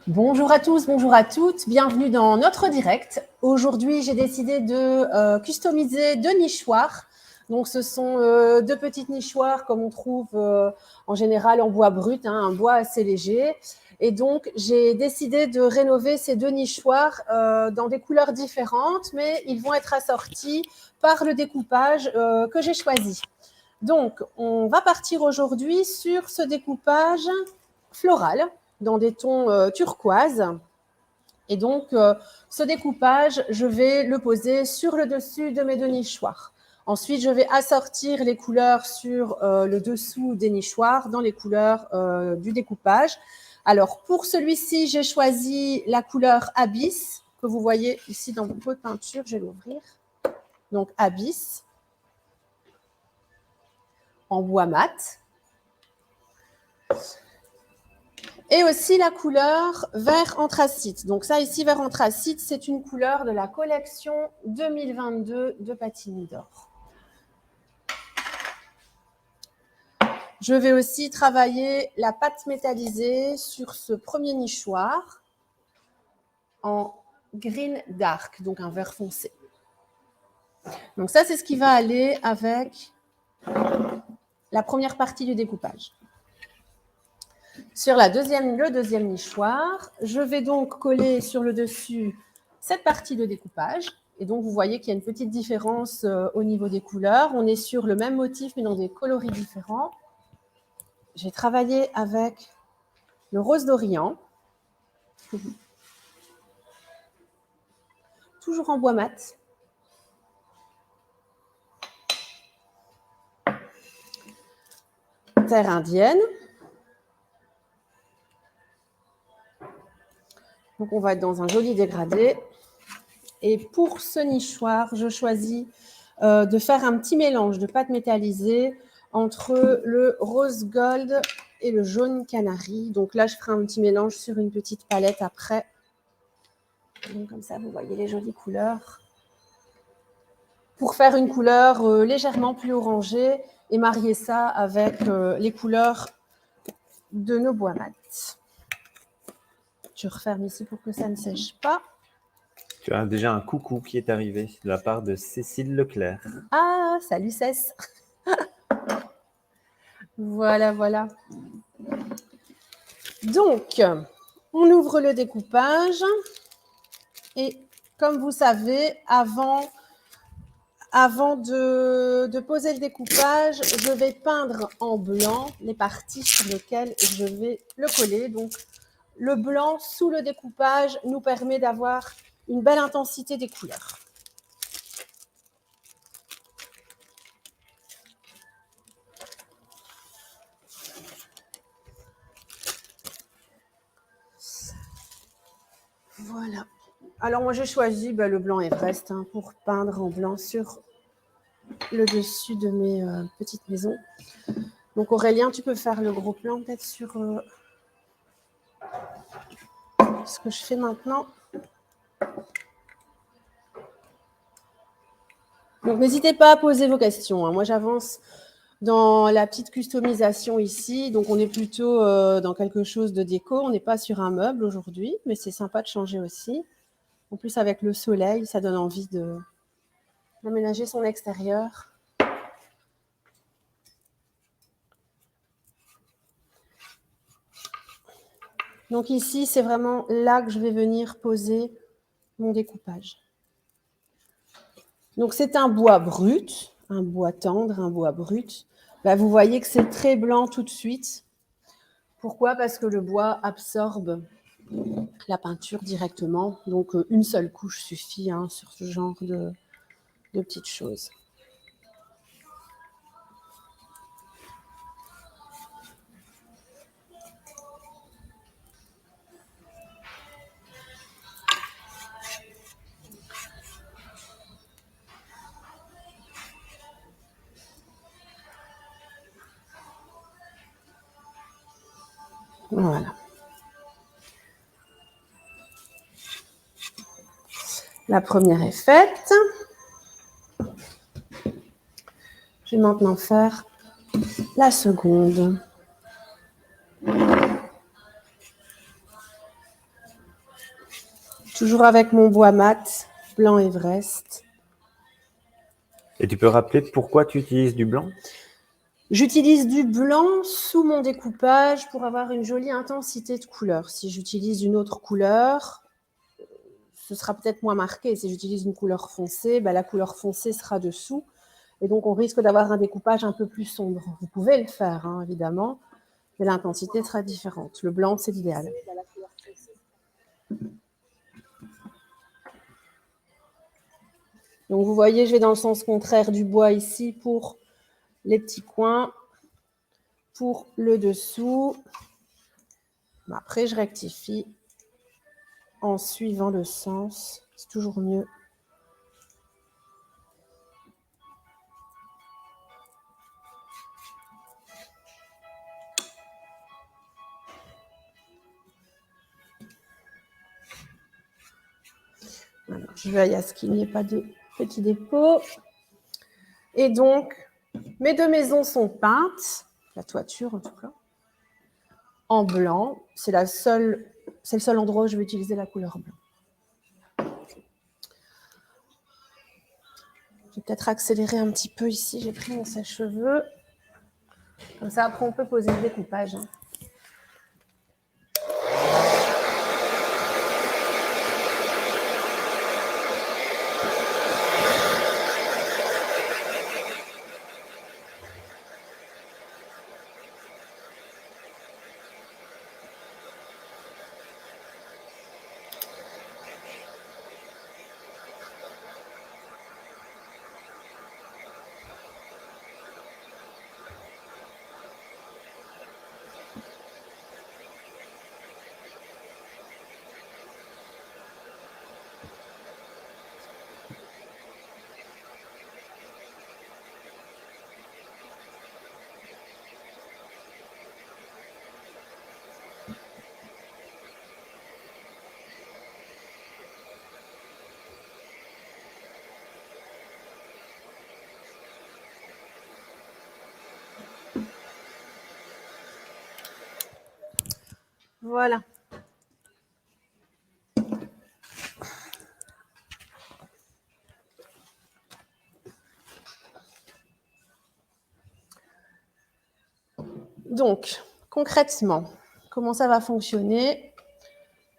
Bonjour à tous, bonjour à toutes, bienvenue dans notre direct. Aujourd'hui, j'ai décidé de customiser deux nichoirs. Donc, ce sont deux petites nichoirs comme on trouve en général en bois brut, un bois assez léger. Et donc, j'ai décidé de rénover ces deux nichoirs dans des couleurs différentes, mais ils vont être assortis par le découpage que j'ai choisi. Donc, on va partir aujourd'hui sur ce découpage floral dans des tons turquoise. Et donc, ce découpage, je vais le poser sur le dessus de mes deux nichoirs. Ensuite, je vais assortir les couleurs sur le dessous des nichoirs dans les couleurs du découpage. Alors, pour celui-ci, j'ai choisi la couleur Abyss, que vous voyez ici dans mon pot de peinture. Je vais l'ouvrir. Donc, Abyss, en bois mat. Et aussi la couleur vert anthracite. Donc ça ici, vert anthracite, c'est une couleur de la collection 2022 de Patini d'Or. Je vais aussi travailler la pâte métallisée sur ce premier nichoir en green dark, donc un vert foncé. Donc ça, c'est ce qui va aller avec la première partie du découpage. Sur le deuxième nichoir, je vais donc coller sur le dessus cette partie de découpage. Et donc, vous voyez qu'il y a une petite différence au niveau des couleurs. On est sur le même motif, mais dans des coloris différents. J'ai travaillé avec le rose d'Orient, toujours en bois mat. Terre indienne. Donc, on va être dans un joli dégradé. Et pour ce nichoir, je choisis de faire un petit mélange de pâte métallisée entre le rose gold et le jaune canari. Donc là, je ferai un petit mélange sur une petite palette après. Donc comme ça, vous voyez les jolies couleurs. Pour faire une couleur légèrement plus orangée et marier ça avec les couleurs de nos bois mat. Je referme ici pour que ça ne sèche pas. Tu as déjà un coucou qui est arrivé de la part de Cécile Leclerc. Ah, salut Cess. Voilà, voilà. Donc, on ouvre le découpage. Et comme vous savez, avant de poser le découpage, je vais peindre en blanc les parties sur lesquelles je vais le coller. Donc, le blanc sous le découpage nous permet d'avoir une belle intensité des couleurs. Voilà. Alors, moi, j'ai choisi le blanc Everest pour peindre en blanc sur le dessus de mes petites maisons. Donc, Aurélien, tu peux faire le gros plan peut-être sur ce que je fais maintenant. Donc, n'hésitez pas à poser vos questions. Moi, j'avance dans la petite customisation ici. Donc, on est plutôt dans quelque chose de déco. On n'est pas sur un meuble aujourd'hui, mais c'est sympa de changer aussi. En plus, avec le soleil, ça donne envie d'aménager son extérieur. Donc ici, c'est vraiment là que je vais venir poser mon découpage. Donc c'est un bois brut, un bois tendre, un bois brut. Là, vous voyez que c'est très blanc tout de suite. Pourquoi ? Parce que le bois absorbe la peinture directement. Donc une seule couche suffit sur ce genre de petites choses. Voilà. La première est faite. Je vais maintenant faire la seconde. Toujours avec mon bois mat, blanc Everest. Et tu peux rappeler pourquoi tu utilises du blanc? J'utilise du blanc sous mon découpage pour avoir une jolie intensité de couleur. Si j'utilise une autre couleur, ce sera peut-être moins marqué. Si j'utilise une couleur foncée, la couleur foncée sera dessous. Et donc, on risque d'avoir un découpage un peu plus sombre. Vous pouvez le faire, hein, évidemment, mais l'intensité sera différente. Le blanc, c'est l'idéal. Donc, vous voyez, je vais dans le sens contraire du bois ici pour les petits coins, pour le dessous. Après, je rectifie en suivant le sens. C'est toujours mieux. Alors, je veille à ce qu'il n'y ait pas de petits dépôts. Et donc, mes deux maisons sont peintes, la toiture en tout cas, en blanc. C'est le seul endroit où je vais utiliser la couleur blanc. Je vais peut-être accélérer un petit peu ici. J'ai pris mon sèche-cheveux. Comme ça, après, on peut poser le découpage. Voilà. Donc, concrètement, comment ça va fonctionner?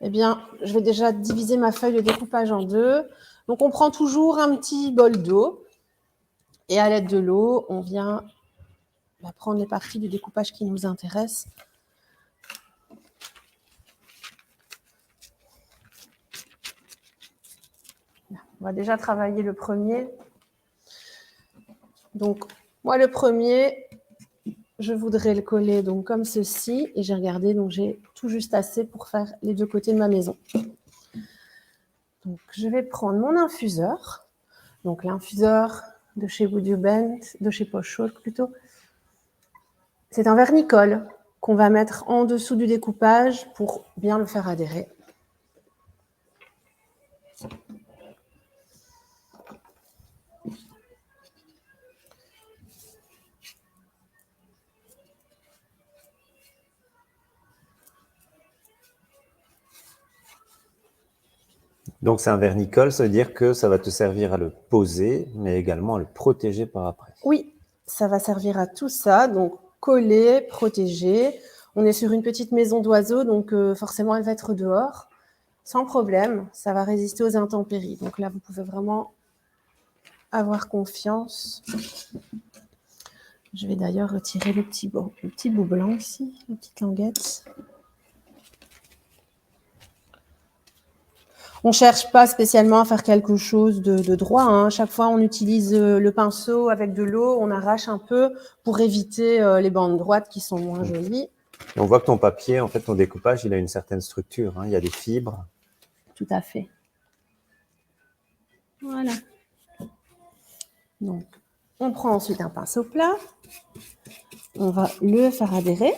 Eh bien, je vais déjà diviser ma feuille de découpage en deux. Donc, on prend toujours un petit bol d'eau. Et à l'aide de l'eau, on vient prendre les parties du découpage qui nous intéressent. On va déjà travailler le premier. Donc, moi, le premier, je voudrais le coller donc comme ceci. Et j'ai regardé, donc j'ai tout juste assez pour faire les deux côtés de ma maison. Donc, je vais prendre mon infuseur. Donc, l'infuseur de chez Wood Bend, de chez Pochol plutôt. C'est un vernicole qu'on va mettre en dessous du découpage pour bien le faire adhérer. Donc, c'est un vernicole, ça veut dire que ça va te servir à le poser, mais également à le protéger par après. Oui, ça va servir à tout ça. Donc, coller, protéger. On est sur une petite maison d'oiseaux, donc forcément, elle va être dehors. Sans problème, ça va résister aux intempéries. Donc là, vous pouvez vraiment avoir confiance. Je vais d'ailleurs retirer le petit bout blanc ici, la petite languette. On ne cherche pas spécialement à faire quelque chose de droit. Hein. Chaque fois, on utilise le pinceau avec de l'eau, on arrache un peu pour éviter les bandes droites qui sont moins jolies. Et on voit que ton papier, en fait, ton découpage, il a une certaine structure. Hein. Il y a des fibres. Tout à fait. Voilà. Donc, on prend ensuite un pinceau plat. On va le faire adhérer.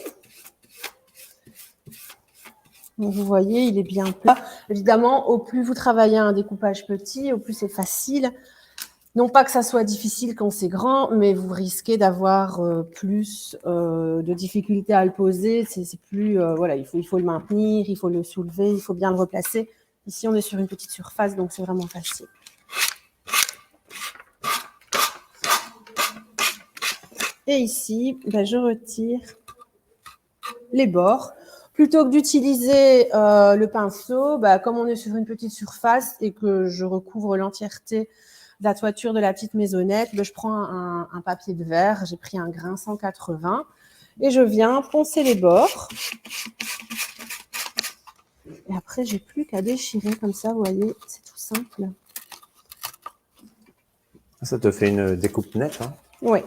Donc, vous voyez, il est bien plat. Évidemment, au plus vous travaillez un découpage petit, au plus c'est facile. Non pas que ça soit difficile quand c'est grand, mais vous risquez d'avoir plus de difficultés à le poser. C'est plus, voilà, il faut le maintenir, il faut le soulever, il faut bien le replacer. Ici, on est sur une petite surface, donc c'est vraiment facile. Et ici, ben, je retire les bords. Plutôt que d'utiliser le pinceau, ben, comme on est sur une petite surface et que je recouvre l'entièreté de la toiture de la petite maisonnette, ben, je prends un papier de verre, j'ai pris un grain 180 et je viens poncer les bords. Et après, j'ai plus qu'à déchirer comme ça, vous voyez, c'est tout simple. Ça te fait une découpe nette, hein? Oui.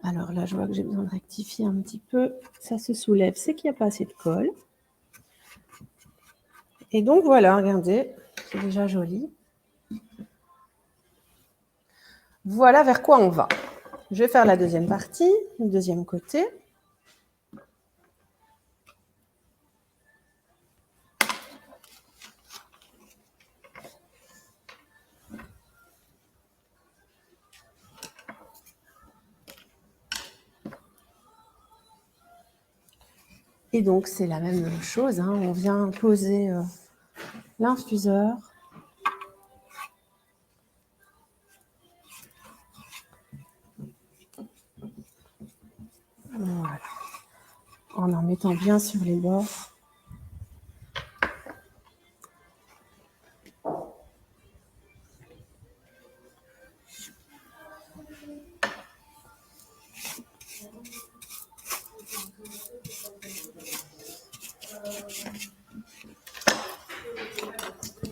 Alors là, je vois que j'ai besoin de rectifier un petit peu. Ça se soulève, c'est qu'il n'y a pas assez de colle. Et donc voilà, regardez, c'est déjà joli. Voilà vers quoi on va. Je vais faire la deuxième partie, le deuxième côté. Et donc, c'est la même chose, hein. On vient poser l'infuseur. Voilà. En mettant bien sur les bords.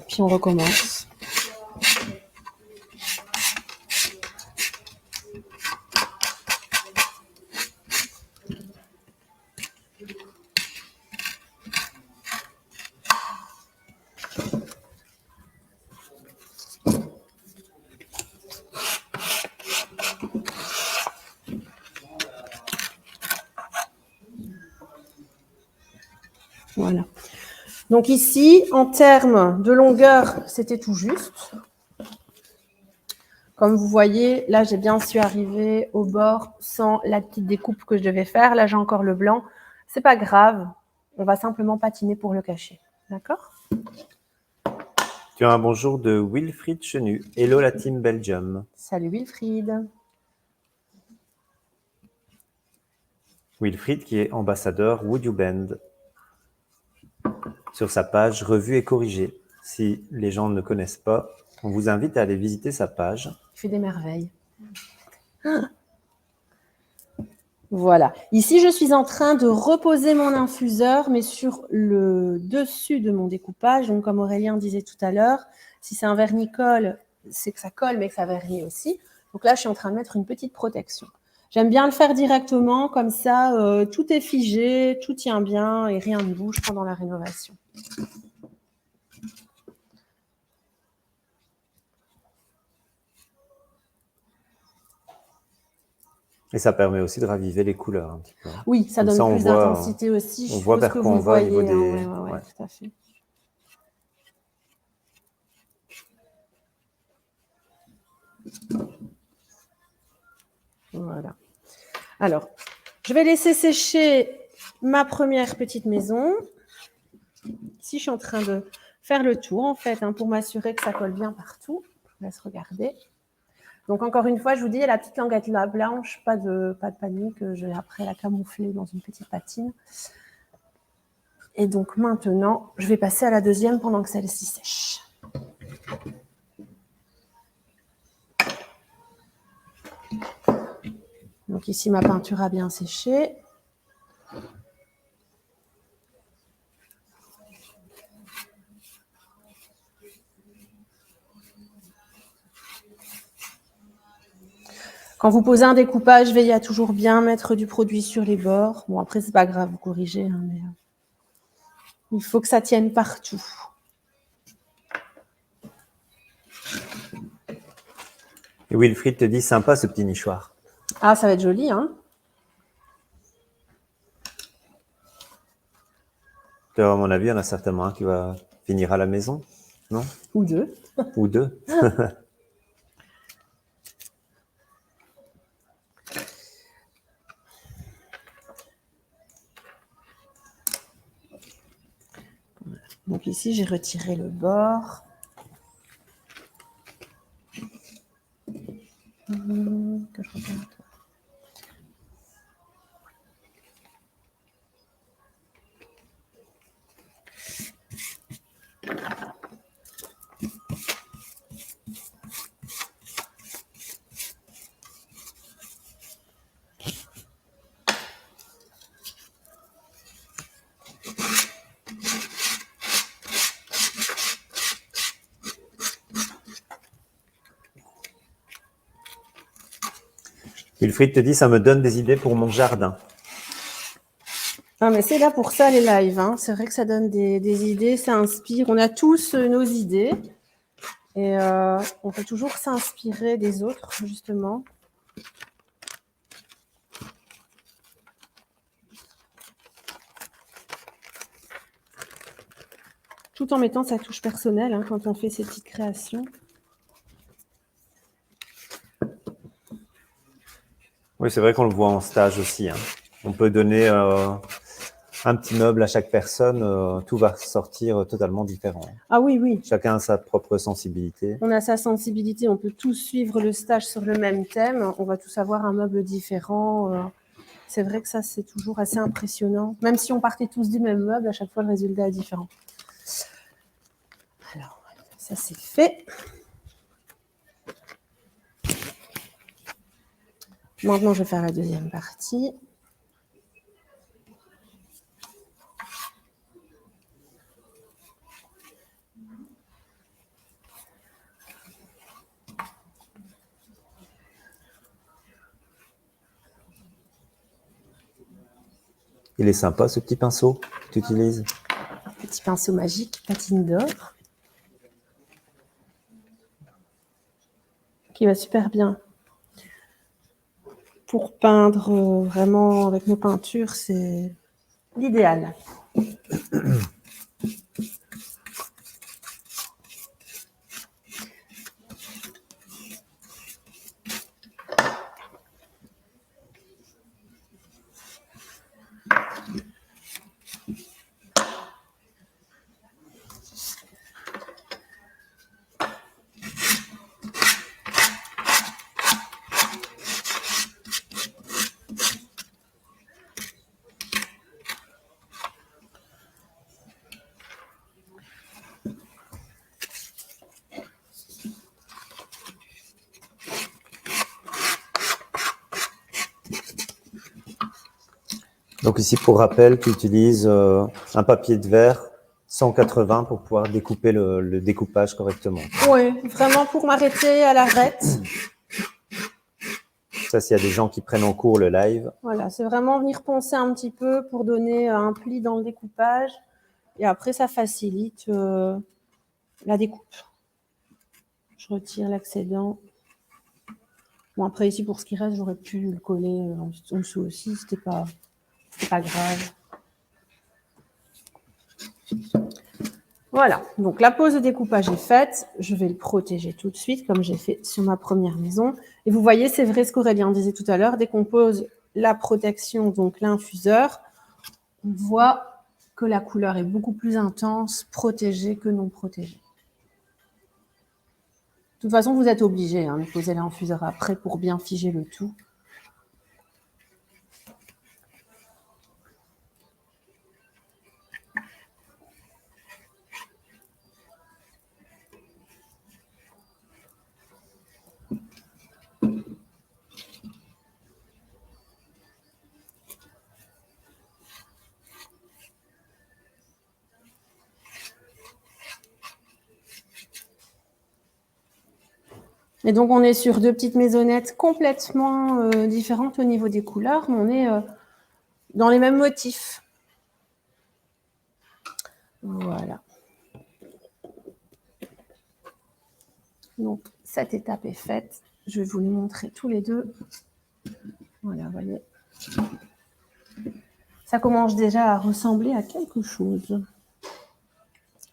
Puis on recommence. Voilà. Donc ici, en termes de longueur, c'était tout juste. Comme vous voyez, là, j'ai bien su arriver au bord sans la petite découpe que je devais faire. Là, j'ai encore le blanc. C'est pas grave. On va simplement patiner pour le cacher. D'accord ? Tu as un bonjour de Wilfried Chenu. Hello la team Belgium. Salut Wilfried. Wilfried qui est ambassadeur Would You Bend sur sa page Revue et corrigée. Si les gens ne connaissent pas, on vous invite à aller visiter sa page. Il fait des merveilles. Voilà. Ici, je suis en train de reposer mon infuseur, mais sur le dessus de mon découpage. Donc, comme Aurélien disait tout à l'heure, si c'est un vernicole, c'est que ça colle, mais que ça vernit aussi. Donc là, je suis en train de mettre une petite protection. J'aime bien le faire directement, comme ça, tout est figé, tout tient bien et rien ne bouge pendant la rénovation. Et ça permet aussi de raviver les couleurs un petit peu. Oui, ça donne plus d'intensité aussi. On voit vers quoi on va au niveau des... Ouais, tout à fait. Voilà. Alors, je vais laisser sécher ma première petite maison. Ici, je suis en train de faire le tour, en fait, hein, pour m'assurer que ça colle bien partout. Je vous laisse regarder. Donc, encore une fois, je vous dis, la petite languette là, blanche, pas de panique. Je vais après la camoufler dans une petite patine. Et donc, maintenant, je vais passer à la deuxième pendant que celle-ci sèche. Donc, ici, ma peinture a bien séché. Quand vous posez un découpage, veillez à toujours bien mettre du produit sur les bords. Bon, après, c'est pas grave, vous corrigez, hein, mais il faut que ça tienne partout. Et Wilfried te dit, sympa ce petit nichoir. Ah, ça va être joli, hein? À mon avis, il y en a certainement un qui va finir à la maison, non? Ou deux. Ou deux. ici, j'ai retiré le bord. Que je regarde. Wilfried te dit, ça me donne des idées pour mon jardin. Ah, mais c'est là pour ça les lives. Hein. C'est vrai que ça donne des idées, ça inspire. On a tous nos idées et on peut toujours s'inspirer des autres, justement. Tout en mettant sa touche personnelle hein, quand on fait ces petites créations. Oui, c'est vrai qu'on le voit en stage aussi. Hein. On peut donner un petit meuble à chaque personne, tout va sortir totalement différent. Ah oui, oui. Chacun a sa propre sensibilité. On a sa sensibilité, on peut tous suivre le stage sur le même thème. On va tous avoir un meuble différent. C'est vrai que ça, c'est toujours assez impressionnant. Même si on partait tous du même meuble, à chaque fois, le résultat est différent. Alors, ça, c'est fait. Maintenant, je vais faire la deuxième partie. Il est sympa, ce petit pinceau que tu utilises. Petit pinceau magique, patine d'or. Qui va super bien. Pour peindre vraiment avec nos peintures, c'est l'idéal. Donc ici, pour rappel, tu utilises un papier de verre 180 pour pouvoir découper le découpage correctement. Oui, vraiment pour m'arrêter à l'arête. Ça, s'il y a des gens qui prennent en cours le live. Voilà, c'est vraiment venir poncer un petit peu pour donner un pli dans le découpage. Et après, ça facilite la découpe. Je retire l'excédent. Bon, après, ici, pour ce qui reste, j'aurais pu le coller en dessous aussi. C'était pas grave. Voilà, donc la pose de découpage est faite. Je vais le protéger tout de suite, comme j'ai fait sur ma première maison. Et vous voyez, c'est vrai ce qu'Aurélien disait tout à l'heure, dès qu'on pose la protection, donc l'infuseur, on voit que la couleur est beaucoup plus intense, protégée que non protégée. De toute façon, vous êtes obligé de poser l'infuseur après pour bien figer le tout. Et donc, on est sur deux petites maisonnettes complètement différentes au niveau des couleurs, mais on est dans les mêmes motifs. Voilà. Donc, cette étape est faite. Je vais vous les montrer tous les deux. Voilà, vous voyez. Ça commence déjà à ressembler à quelque chose.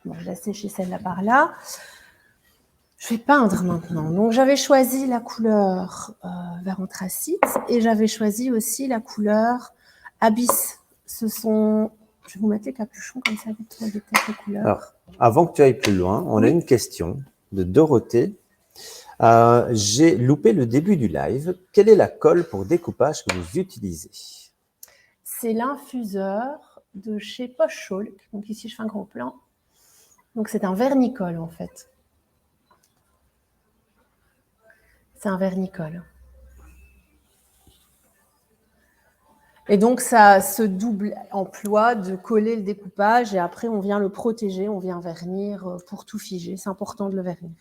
Bon, je laisse sécher celle-là par là. Je vais peindre maintenant. Donc, j'avais choisi la couleur vert anthracite et j'avais choisi aussi la couleur Abyss. Ce sont... Je vais vous mettre les capuchons comme ça, vous voyez peut-être les couleurs. Alors, avant que tu ailles plus loin, on a une question de Dorothée. J'ai loupé le début du live. Quelle est la colle pour découpage que vous utilisez? C'est l'infuseur de chez Poche Chalk. Donc ici, je fais un gros plan. Donc c'est un vernicole en fait. C'est un vernicole. Et donc, ça se double emploi de coller le découpage et après, on vient le protéger, on vient vernir pour tout figer. C'est important de le vernir.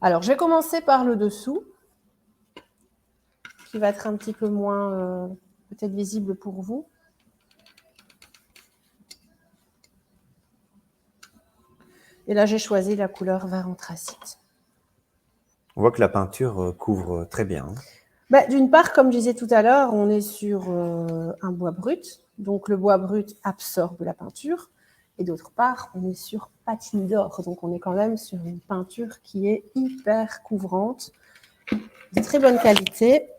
Alors, je vais commencer par le dessous, qui va être un petit peu moins peut-être visible pour vous. Et là, j'ai choisi la couleur vert anthracite. On voit que la peinture couvre très bien. D'une part, comme je disais tout à l'heure, on est sur un bois brut. Donc, le bois brut absorbe la peinture. Et d'autre part, on est sur patine d'or. Donc, on est quand même sur une peinture qui est hyper couvrante, de très bonne qualité.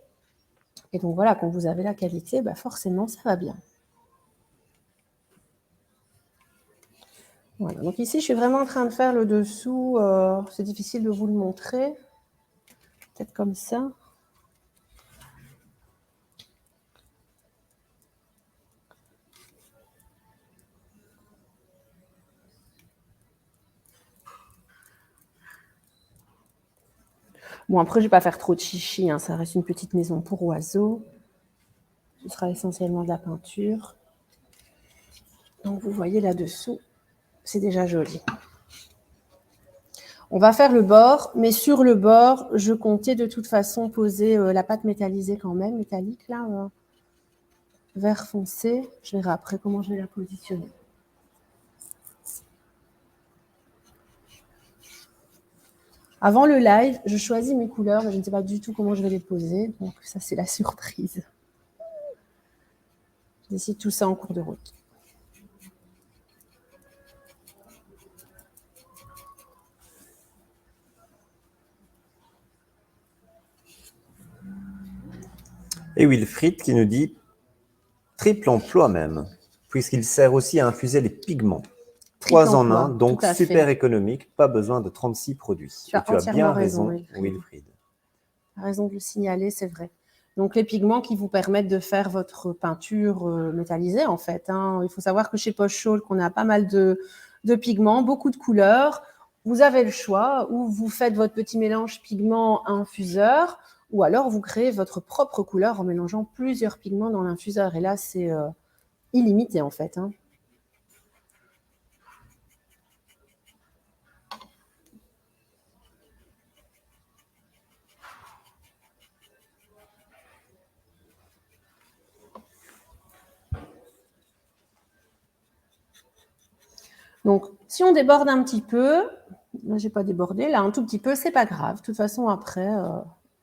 Et donc, voilà, quand vous avez la qualité, forcément, ça va bien. Voilà. Donc, ici, je suis vraiment en train de faire le dessous. C'est difficile de vous le montrer. Peut-être comme ça. Bon, après, je ne vais pas faire trop de chichi, hein, ça reste une petite maison pour oiseaux. Ce sera essentiellement de la peinture. Donc, vous voyez là-dessous, c'est déjà joli. On va faire le bord, mais sur le bord, je comptais de toute façon poser la pâte métallisée quand même, métallique, là, vert foncé. Je verrai après comment je vais la positionner. Avant le live, je choisis mes couleurs, mais je ne sais pas du tout comment je vais les poser. Donc, ça, c'est la surprise. Je décide tout ça en cours de route. Et Wilfried qui nous dit triple emploi même, puisqu'il sert aussi à infuser les pigments. 3 en 1, donc super économique, pas besoin de 36 produits. Tu as bien raison, Wilfried. Tu as raison de le signaler, c'est vrai. Donc, les pigments qui vous permettent de faire votre peinture métallisée, en fait. Hein. Il faut savoir que chez Poche Chalk, on a pas mal de pigments, beaucoup de couleurs. Vous avez le choix, ou vous faites votre petit mélange pigment-infuseur, ou alors vous créez votre propre couleur en mélangeant plusieurs pigments dans l'infuseur. Et là, c'est illimité, en fait. Hein. Donc, si on déborde un petit peu, là, j'ai pas débordé, là, un tout petit peu, c'est pas grave. De toute façon, après,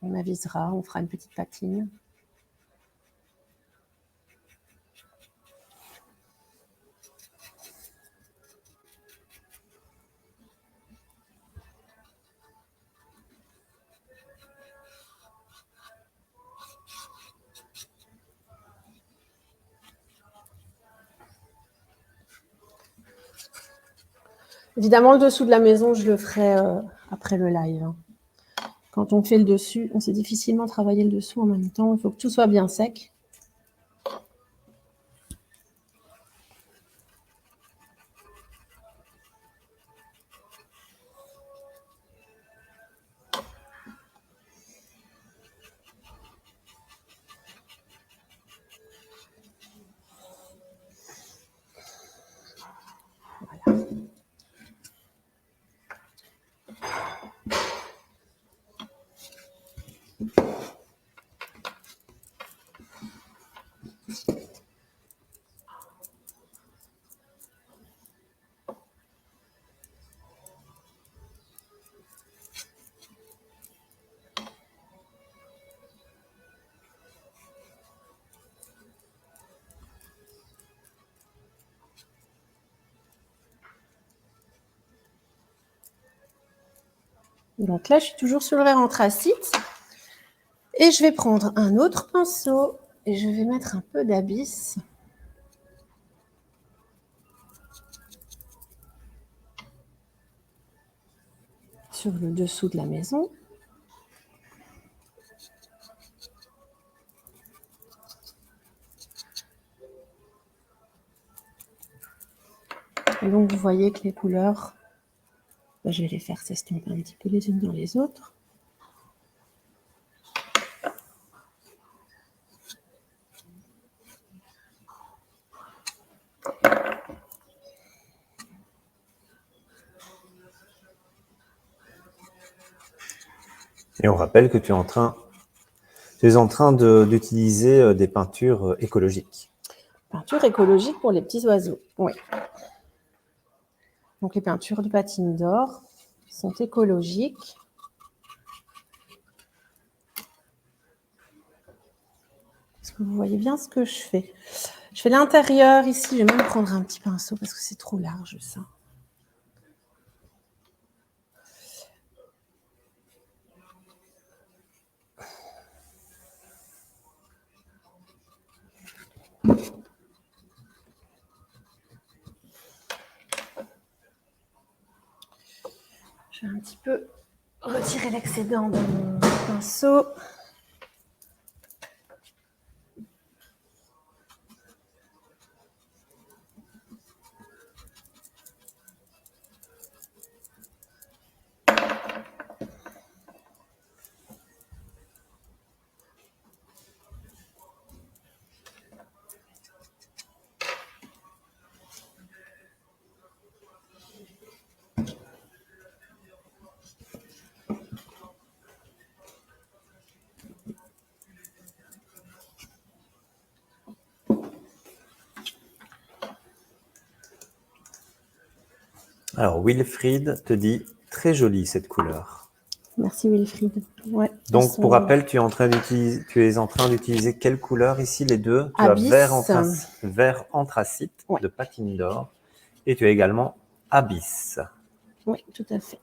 on avisera, on fera une petite patine. Évidemment, le dessous de la maison, je le ferai après le live. Quand on fait le dessus, on sait difficilement travailler le dessous en même temps. Il faut que tout soit bien sec. Voilà. Donc là, je suis toujours sur le vert anthracite. Et je vais prendre un autre pinceau et je vais mettre un peu d'abysse. sur le dessous de la maison. Et donc, vous voyez que les couleurs, je vais les faire s'estomper un petit peu les unes dans les autres. Et on rappelle que tu es en train d'utiliser des peintures écologiques. Peinture écologique pour les petits oiseaux, oui. Donc, les peintures de Patine d'Or sont écologiques. Est-ce que vous voyez bien ce que je fais? Je fais l'intérieur ici. Je vais même prendre un petit pinceau parce que c'est trop large, ça. Je vais un petit peu retirer l'excédent de mon pinceau. Alors, Wilfried te dit « Très jolie cette couleur ». Merci Wilfried. Ouais, donc, pour rappel, tu es en train d'utiliser quelle couleur ici, les deux? Tu as vert anthracite de Patine d'Or et tu as également Abyss. Oui, tout à fait.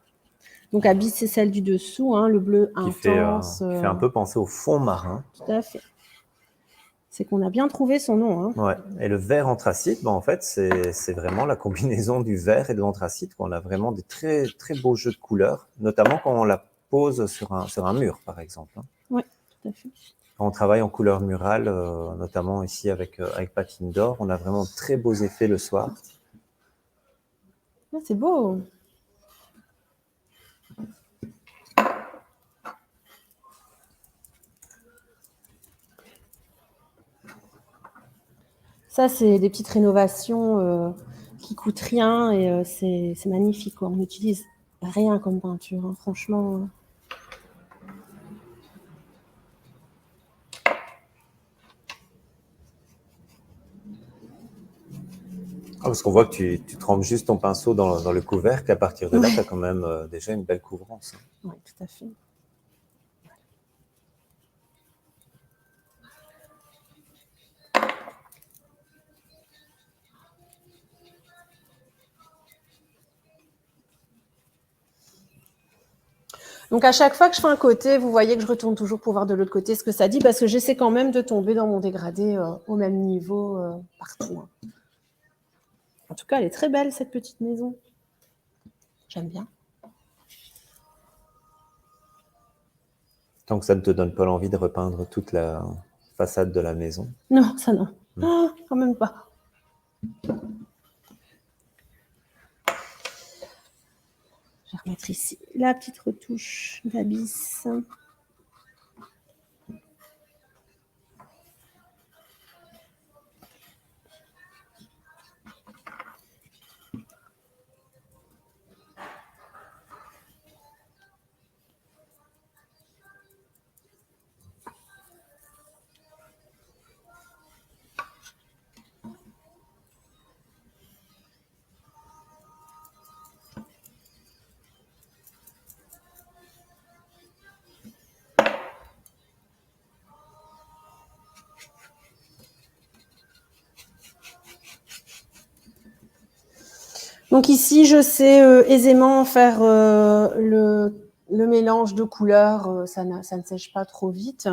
Donc, Abyss, c'est celle du dessous, hein, le bleu intense. Qui fait un peu penser au fond marin. Tout à fait. C'est qu'on a bien trouvé son nom. Hein. Ouais. Et le vert anthracite, en fait, c'est vraiment la combinaison du vert et de l'anthracite. On a vraiment des très, très beaux jeux de couleurs, notamment quand on la pose sur un mur, par exemple. Oui, tout à fait. Quand on travaille en couleur murale, notamment ici avec Patine d'Or, on a vraiment de très beaux effets le soir. Ah, c'est beau. Ça, c'est des petites rénovations qui coûtent rien et c'est magnifique. Quoi. On n'utilise rien comme peinture, hein, franchement. Parce qu'on voit que tu trempes juste ton pinceau dans le couvercle, à partir de là, tu as quand même déjà une belle couvrance. Oui, tout à fait. Donc, à chaque fois que je fais un côté, vous voyez que je retourne toujours pour voir de l'autre côté ce que ça dit, parce que j'essaie quand même de tomber dans mon dégradé au même niveau partout. Hein. En tout cas, elle est très belle, cette petite maison. J'aime bien. Tant que ça ne te donne pas l'envie de repeindre toute la façade de la maison. Non, ça non. Oh, quand même pas. Je vais remettre ici la petite retouche d'Abyss. Donc ici, je sais aisément faire le mélange de couleurs, ça ne sèche pas trop vite.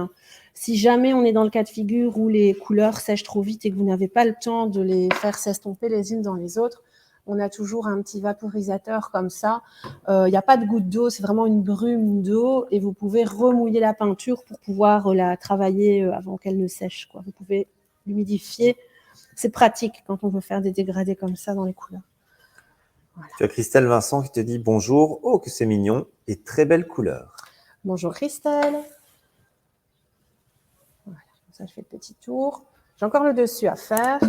Si jamais on est dans le cas de figure où les couleurs sèchent trop vite et que vous n'avez pas le temps de les faire s'estomper les unes dans les autres, on a toujours un petit vaporisateur comme ça. Il n'y a pas de goutte d'eau, c'est vraiment une brume d'eau et vous pouvez remouiller la peinture pour pouvoir la travailler avant qu'elle ne sèche, quoi. Vous pouvez l'humidifier. C'est pratique quand on veut faire des dégradés comme ça dans les couleurs. Voilà. Tu as Christelle Vincent qui te dit bonjour, oh que c'est mignon et très belle couleur. Bonjour Christelle. Voilà, comme ça je fais le petit tour. J'ai encore le dessus à faire.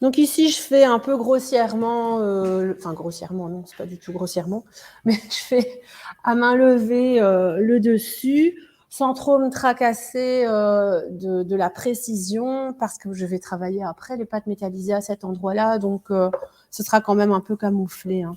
Donc ici, je fais un peu grossièrement, enfin grossièrement, non, c'est pas du tout grossièrement, mais je fais à main levée le dessus, sans trop me tracasser de la précision, parce que je vais travailler après les pâtes métallisées à cet endroit-là, donc ce sera quand même un peu camouflé, hein.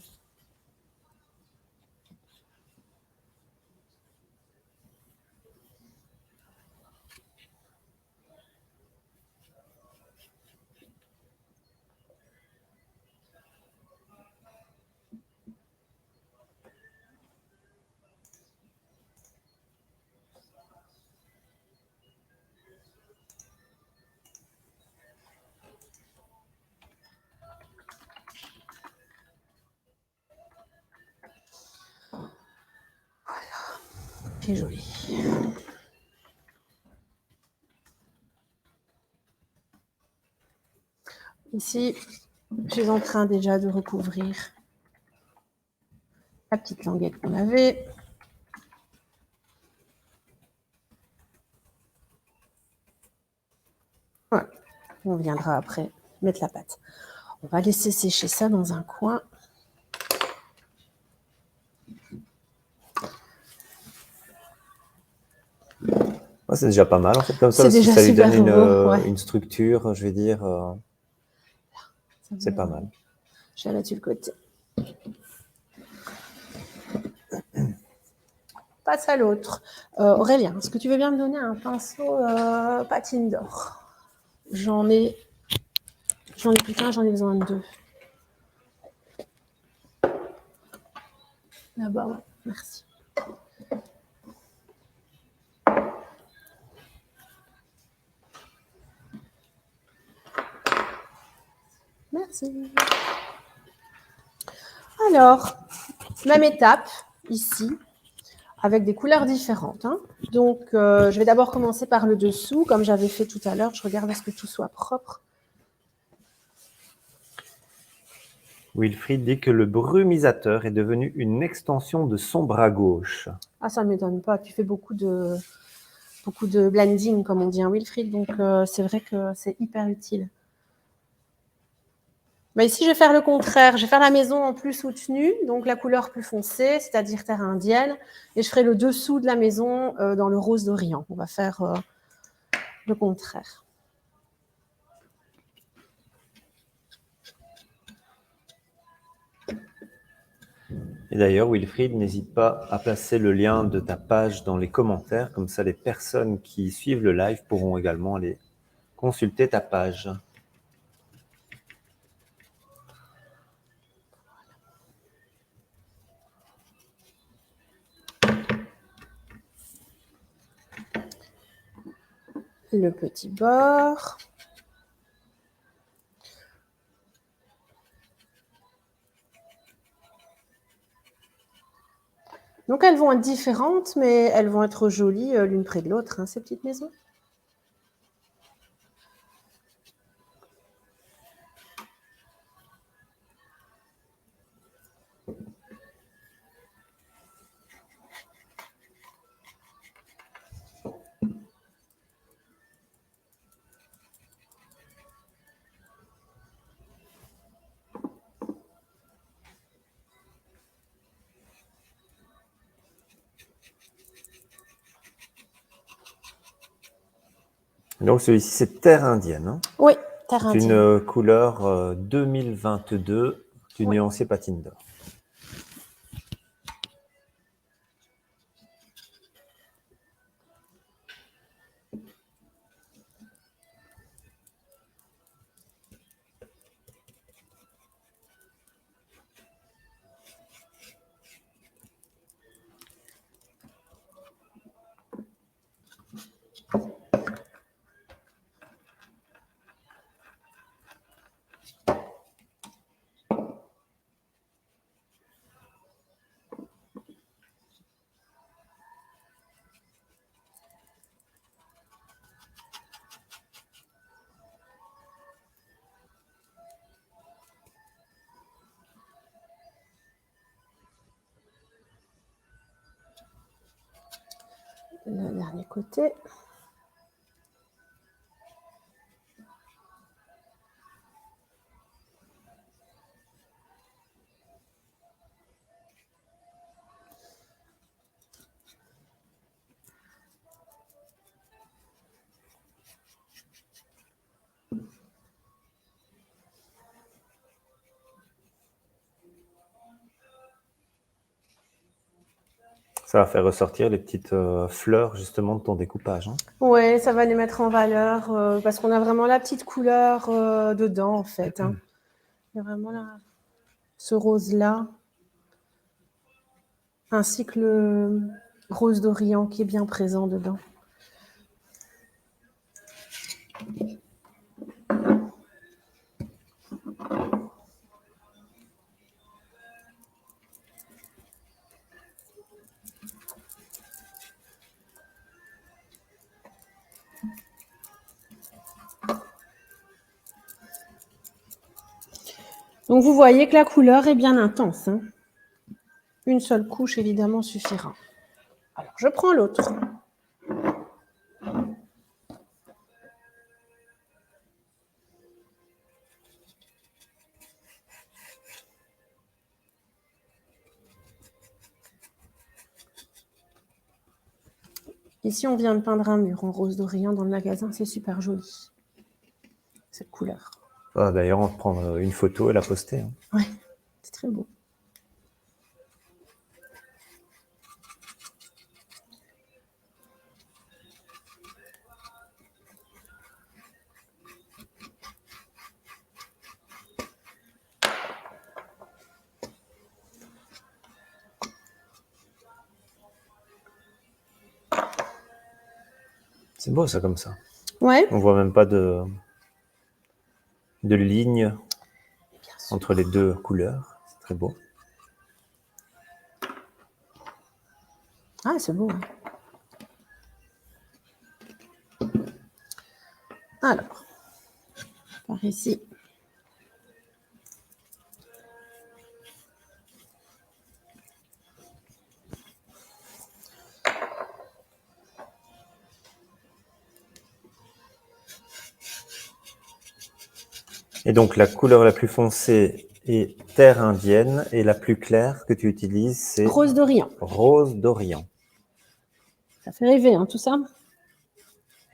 C'est joli. Ici, je suis en train déjà de recouvrir la petite languette qu'on avait. Voilà. On viendra après mettre la pâte. On va laisser sécher ça dans un coin. Ouais, c'est déjà pas mal en fait comme ça, parce que ça lui donne une structure, je vais dire. C'est pas mal. Je vais la mettre sur le côté. Passe à l'autre. Aurélien, est-ce que tu veux bien me donner un pinceau patine d'or? J'en ai plus qu'un, j'en ai besoin de 2. Là-bas, ouais, merci. Merci. Alors, même étape ici, avec des couleurs différentes, hein. Donc, je vais d'abord commencer par le dessous, comme j'avais fait tout à l'heure. Je regarde à ce que tout soit propre. Wilfried dit que le brumisateur est devenu une extension de son bras gauche. Ah, ça ne m'étonne pas. Tu fais beaucoup de blending, comme on dit, hein, Wilfried. Donc, c'est vrai que c'est hyper utile. Bah ici, je vais faire le contraire. Je vais faire la maison en plus soutenue, donc la couleur plus foncée, c'est-à-dire terre indienne. Et je ferai le dessous de la maison dans le rose d'Orient. On va faire le contraire. Et d'ailleurs, Wilfried, n'hésite pas à placer le lien de ta page dans les commentaires, comme ça les personnes qui suivent le live pourront également aller consulter ta page. Le petit bord. Donc, elles vont être différentes, mais elles vont être jolies l'une près de l'autre, hein, ces petites maisons. Donc celui-ci, c'est terre indienne. Hein. Oui, terre indienne. C'est une couleur 2022 du nuancier patine d'or. le dernier côté. Ça va faire ressortir les petites fleurs justement de ton découpage. Hein. Ouais, ça va les mettre en valeur parce qu'on a vraiment la petite couleur dedans en fait. Hein. Il y a vraiment ce rose-là, ainsi que le rose d'Orient qui est bien présent dedans. Donc vous voyez que la couleur est bien intense. Hein. Une seule couche évidemment suffira. Alors je prends l'autre. Ici, on vient de peindre un mur en rose d'Orient dans le magasin. C'est super joli, cette couleur. Ah, d'ailleurs, on va prendre une photo et la poster. Hein. Ouais, c'est très beau. C'est beau ça comme ça. Ouais. On voit même pas de ligne entre les deux couleurs. C'est très beau. Ah, c'est beau. Hein. Alors, par ici. Et donc, la couleur la plus foncée est terre indienne et la plus claire que tu utilises, c'est Rose d'Orient. Rose d'Orient. Ça fait rêver, hein, tout ça.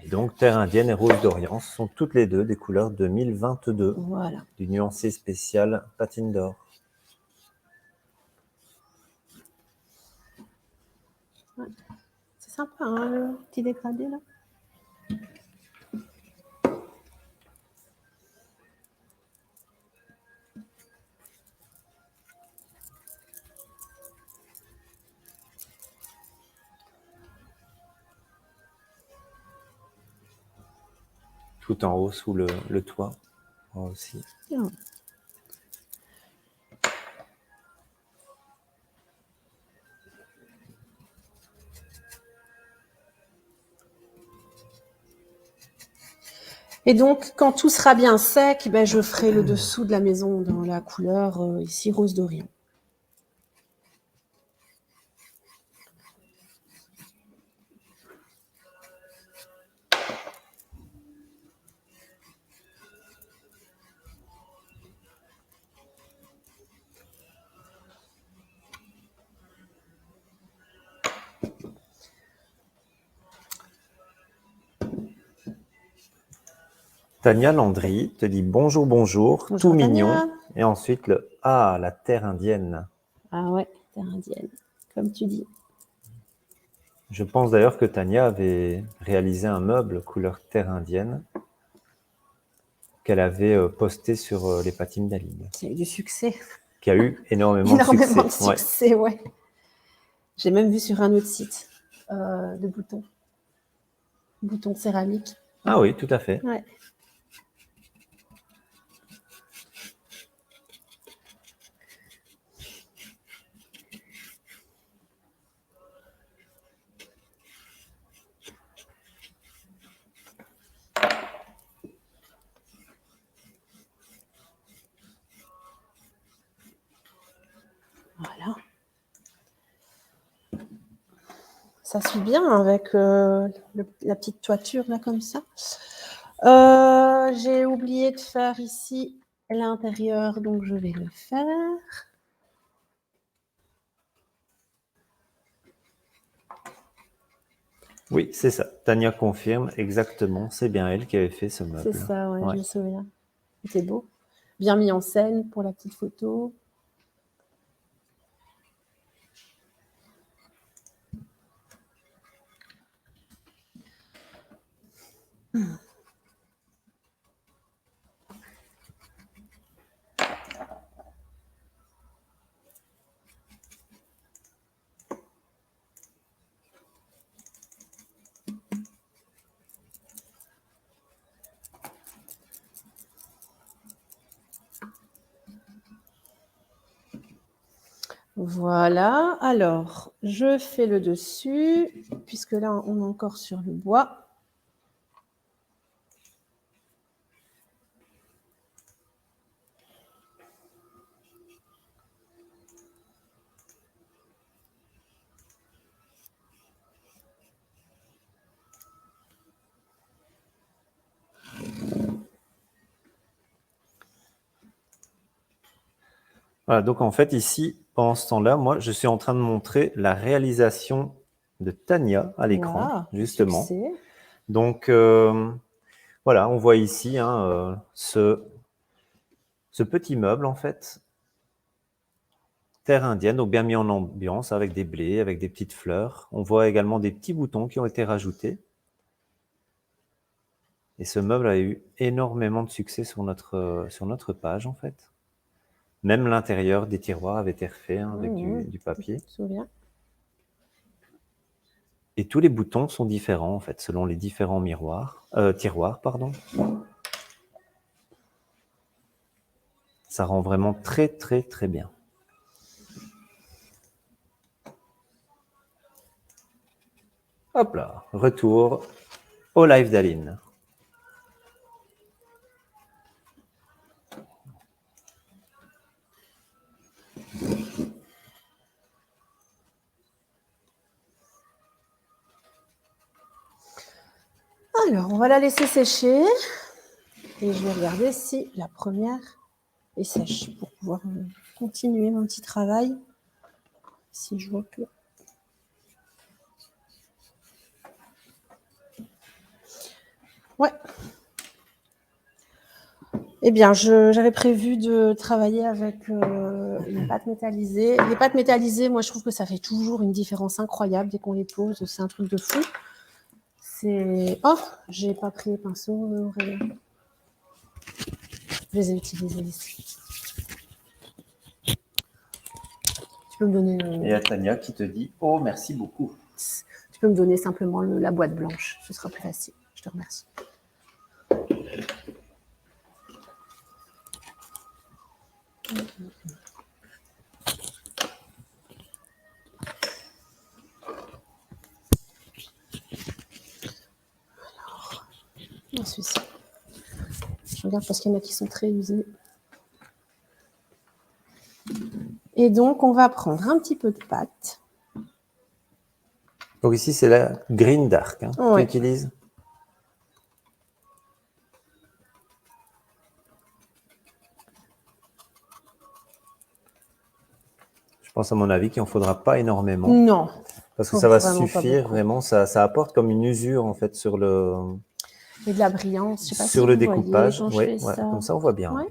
Et donc, terre indienne et rose d'Orient sont toutes les deux des couleurs 2022 voilà. du nuancier spécial Patine d'Or. Ouais. C'est sympa, hein, le petit dégradé là. Tout en haut, sous le toit, aussi. Bien. Et donc, quand tout sera bien sec, ben, je ferai le dessous de la maison dans la couleur ici rose d'Orient. Tania Landry te dit bonjour, bonjour, Bonjour, tout Tania. mignon. Et ensuite le ah, la terre indienne. Ah ouais, terre indienne, comme tu dis. Je pense d'ailleurs que Tania avait réalisé un meuble couleur terre indienne qu'elle avait posté sur les patines d'Aline. Qui a eu du succès. Qui a eu énormément de succès. Ouais. J'ai même vu sur un autre site de boutons. Boutons céramiques. Ah oui, tout à fait. Ouais. Voilà. Ça suit bien avec la petite toiture là comme ça. J'ai oublié de faire ici l'intérieur, donc je vais le faire. Oui, c'est ça. Tania confirme exactement. C'est bien elle qui avait fait ce meuble. C'est ça, ouais, je me souviens. C'était beau. Bien mis en scène pour la petite photo. Voilà, alors je fais le dessus, puisque là on est encore sur le bois. Voilà, donc en fait ici, pendant ce temps-là, moi je suis en train de montrer la réalisation de Tania à l'écran, Wow, justement. succès. Donc voilà, on voit ici ce petit meuble en fait, terre indienne, donc bien mis en ambiance avec des blés, avec des petites fleurs. On voit également des petits boutons qui ont été rajoutés. Et ce meuble a eu énormément de succès sur notre page en fait. Même l'intérieur des tiroirs avait été refait avec du papier. Je me souviens. Et tous les boutons sont différents en fait, selon les différents tiroirs, pardon. Ça rend vraiment très très très bien. Hop là, retour au live d'Aline. Alors, on va la laisser sécher. Et je vais regarder si la première est sèche pour pouvoir continuer mon petit travail. Si je vois que... Ouais. Eh bien, j'avais prévu de travailler avec une pâte métallisée. Les pâtes métallisées, moi, je trouve que ça fait toujours une différence incroyable dès qu'on les pose. C'est un truc de fou. Oh, j'ai pas pris les pinceaux, Aurélien. Je les ai utilisés ici. Tu peux me donner... Et il y a Tania qui te dit « Oh, merci beaucoup ». Tu peux me donner simplement la boîte blanche. Ce sera plus facile. Je te remercie. Alors, celui-ci. Je regarde parce qu'il y en a qui sont très usés. Et donc, on va prendre un petit peu de pâte. Donc ici, c'est la Green Dark que tu utilises. Je pense à mon avis qu'il n'en faudra pas énormément. Non. Parce que ça va suffire, vraiment, ça apporte comme une usure en fait sur le... Et de la brillance, je sais pas sur si le vous découpage. voyez quand Ouais, je fais ça. Comme ça, on voit bien. Ouais.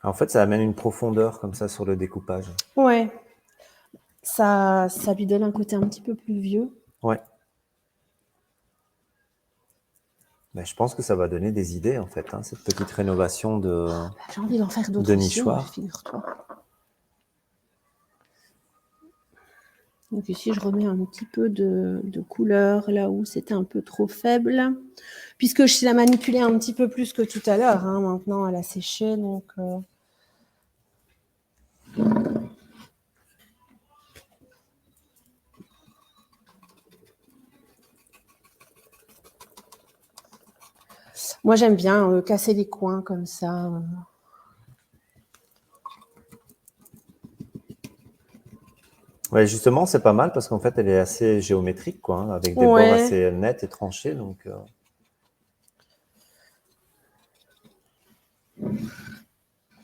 En fait, ça amène une profondeur comme ça sur le découpage. Ouais. Ça lui donne un côté un petit peu plus vieux. Ouais. Ben, je pense que ça va donner des idées en fait, cette petite rénovation de... J'ai envie d'en faire d'autres nichoirs. Figure-toi. Donc ici, je remets un petit peu de couleur là où c'était un peu trop faible. Puisque je la manipulée un petit peu plus que tout à l'heure. Maintenant, elle a séché. Donc, Moi, j'aime bien casser les coins comme ça. Ouais, justement, c'est pas mal parce qu'en fait, elle est assez géométrique, quoi, hein, avec des bords assez nets et tranchés. Donc,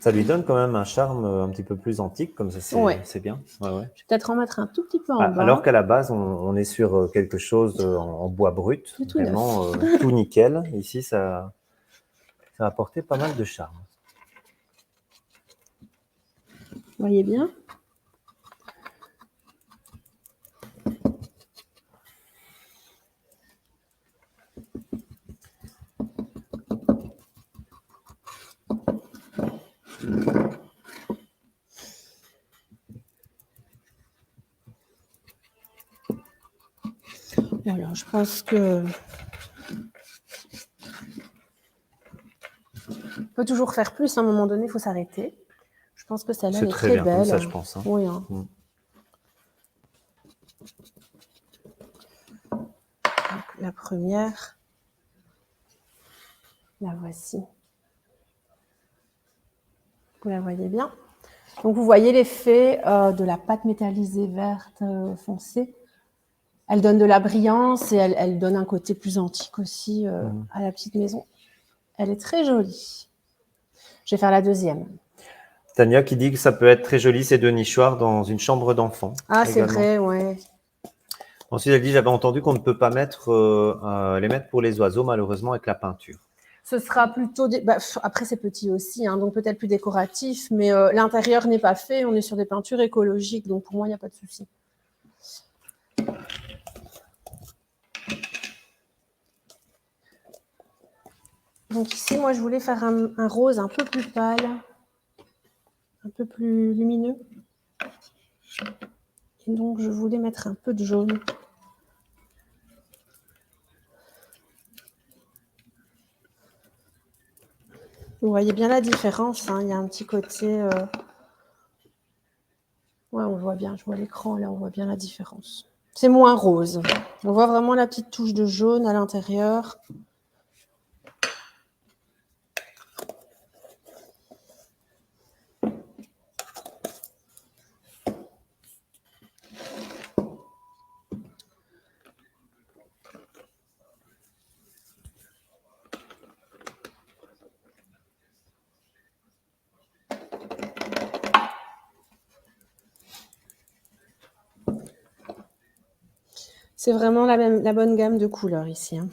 ça lui donne quand même un charme un petit peu plus antique, comme ça, c'est bien. Ouais, ouais. Je vais peut-être en mettre un tout petit peu en bas. Alors qu'à la base, on est sur quelque chose en bois brut, Tout vraiment tout nickel. Ici, ça a apporté pas mal de charme. Vous voyez bien? Voilà, je pense que on peut toujours faire plus. À un moment donné, il faut s'arrêter. Je pense que celle-là, elle est très bien belle. comme ça, je pense. Hein. Oui. Hein. Donc, la première, la voici. Vous la voyez bien. Donc, vous voyez l'effet de la pâte métallisée verte foncée. Elle donne de la brillance et elle donne un côté plus antique aussi à la petite maison. Elle est très jolie. Je vais faire la deuxième. Tania qui dit que ça peut être très joli, ces deux nichoirs, dans une chambre d'enfant. Ah, c'est vrai, ouais. Ensuite, elle dit, j'avais entendu qu'on ne peut pas les mettre pour les oiseaux, malheureusement, avec la peinture. Ce sera plutôt... après, c'est petit aussi, hein, donc peut-être plus décoratif, mais l'intérieur n'est pas fait. On est sur des peintures écologiques, donc pour moi, il n'y a pas de souci. Donc ici, moi, je voulais faire un rose un peu plus pâle, un peu plus lumineux. Et donc, je voulais mettre un peu de jaune. Vous voyez bien la différence, hein, il y a un petit côté... Ouais, on voit bien, je vois l'écran, là, on voit bien la différence. C'est moins rose. On voit vraiment la petite touche de jaune à l'intérieur. C'est vraiment la bonne gamme de couleurs ici. Hein.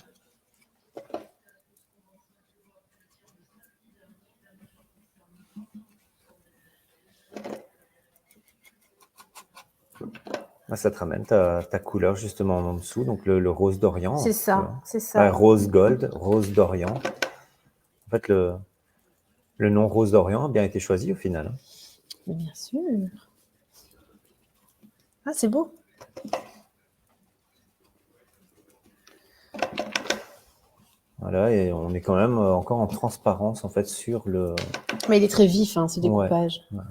Ça te ramène ta couleur justement en dessous, donc le rose d'Orient. C'est ça, c'est ça. Rose gold, rose d'Orient. En fait, le nom rose d'Orient a bien été choisi au final. Hein. Bien sûr. Ah, c'est beau. Voilà, et on est quand même encore en transparence en fait sur le... Mais il est très vif, hein, ce découpage. Ouais.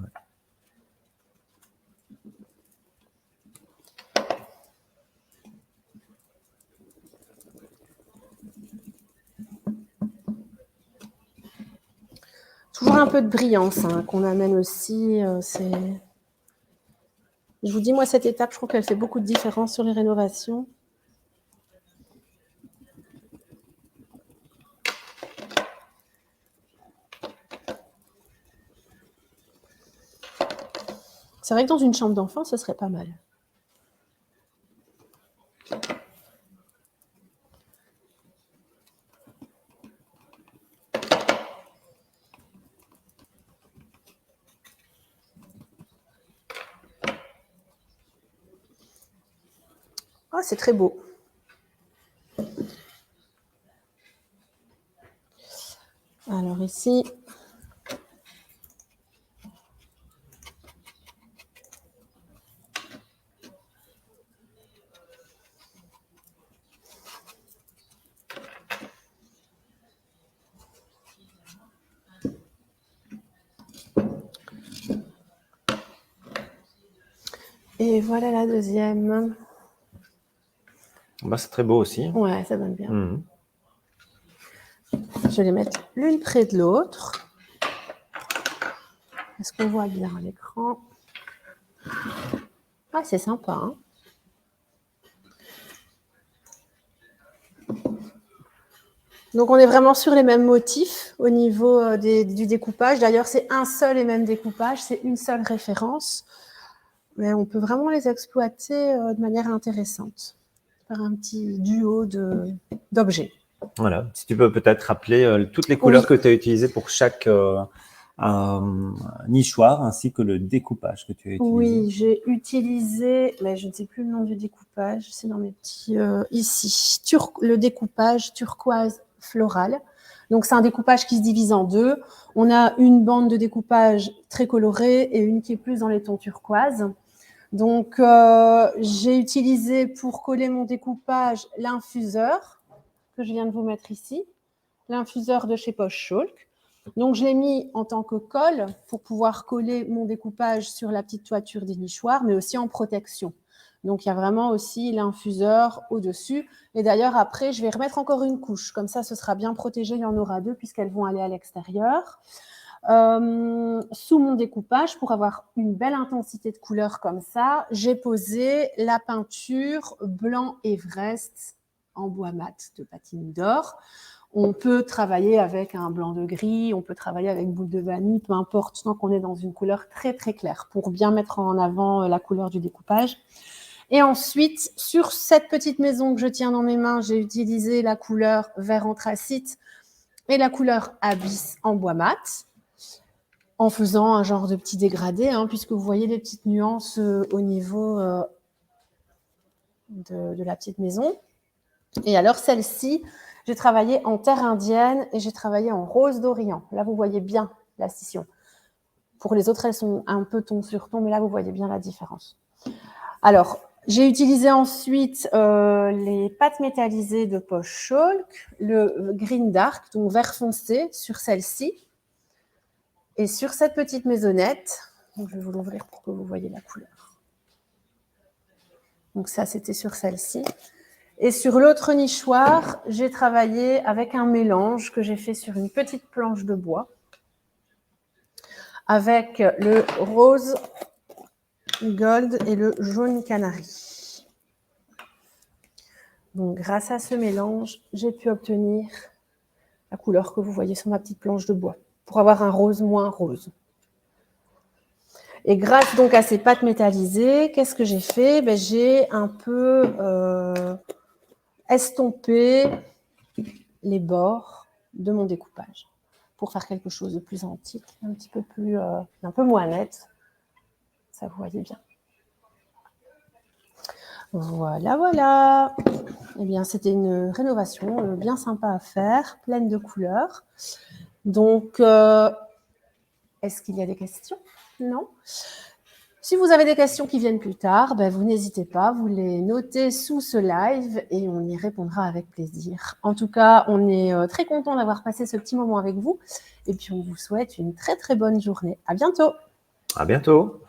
Toujours un peu de brillance hein, qu'on amène aussi. Je vous dis, moi, cette étape, je trouve qu'elle fait beaucoup de différence sur les rénovations. C'est vrai que dans une chambre d'enfant, ce serait pas mal. Ah, c'est très beau. Alors ici... Et voilà la deuxième. C'est très beau aussi. Ouais, ça donne bien. Je vais les mettre l'une près de l'autre. Est-ce qu'on voit bien à l'écran? Ah, c'est sympa, hein? Donc, on est vraiment sur les mêmes motifs au niveau du découpage. D'ailleurs, c'est un seul et même découpage, c'est une seule référence. Mais on peut vraiment les exploiter de manière intéressante par un petit duo d'objets. Voilà. Si tu peux peut-être rappeler toutes les couleurs que tu as utilisées pour chaque nichoir, ainsi que le découpage que tu as utilisé. Oui, j'ai utilisé, mais je ne sais plus le nom du découpage, c'est dans mes petits... ici, le découpage turquoise floral. Donc, c'est un découpage qui se divise en deux. On a une bande de découpage très colorée et une qui est plus dans les tons turquoise. Donc, j'ai utilisé pour coller mon découpage l'infuseur que je viens de vous mettre ici, l'infuseur de chez Posh Chalk. Donc, je l'ai mis en tant que colle pour pouvoir coller mon découpage sur la petite toiture des nichoirs, mais aussi en protection. Donc, il y a vraiment aussi l'infuseur au-dessus. Et d'ailleurs, après, je vais remettre encore une couche. Comme ça, ce sera bien protégé. Il y en aura deux puisqu'elles vont aller à l'extérieur. Sous mon découpage, pour avoir une belle intensité de couleur comme ça, j'ai posé la peinture blanc Everest en bois mat de patine d'or. On peut travailler avec un blanc de gris, on peut travailler avec boule de vanille, peu importe, tant qu'on est dans une couleur très très claire pour bien mettre en avant la couleur du découpage. Et ensuite, sur cette petite maison que je tiens dans mes mains, j'ai utilisé la couleur vert anthracite et la couleur abyss en bois mat, en faisant un genre de petit dégradé, hein, puisque vous voyez les petites nuances au niveau de la petite maison. Et alors, celle-ci, j'ai travaillé en terre indienne et j'ai travaillé en rose d'Orient. Là, vous voyez bien la scission. Pour les autres, elles sont un peu ton sur ton, mais là, vous voyez bien la différence. Alors, j'ai utilisé ensuite les pâtes métallisées de Posh Chalk, le green dark, donc vert foncé, sur celle-ci. Et sur cette petite maisonnette, donc je vais vous l'ouvrir pour que vous voyez la couleur. Donc ça, c'était sur celle-ci. Et sur l'autre nichoir, j'ai travaillé avec un mélange que j'ai fait sur une petite planche de bois avec le rose gold et le jaune canari. Donc, grâce à ce mélange, j'ai pu obtenir la couleur que vous voyez sur ma petite planche de bois pour avoir un rose moins rose. Et grâce donc à ces pâtes métallisées, qu'est-ce que j'ai fait? J'ai un peu estompé les bords de mon découpage pour faire quelque chose de plus antique, un petit peu plus, un peu moins net. Ça, vous voyez bien. Voilà, voilà. Eh bien, c'était une rénovation bien sympa à faire, pleine de couleurs. Donc, est-ce qu'il y a des questions? Non? Si vous avez des questions qui viennent plus tard, vous n'hésitez pas, vous les notez sous ce live et on y répondra avec plaisir. En tout cas, on est très content d'avoir passé ce petit moment avec vous et puis on vous souhaite une très très bonne journée. À bientôt. À bientôt.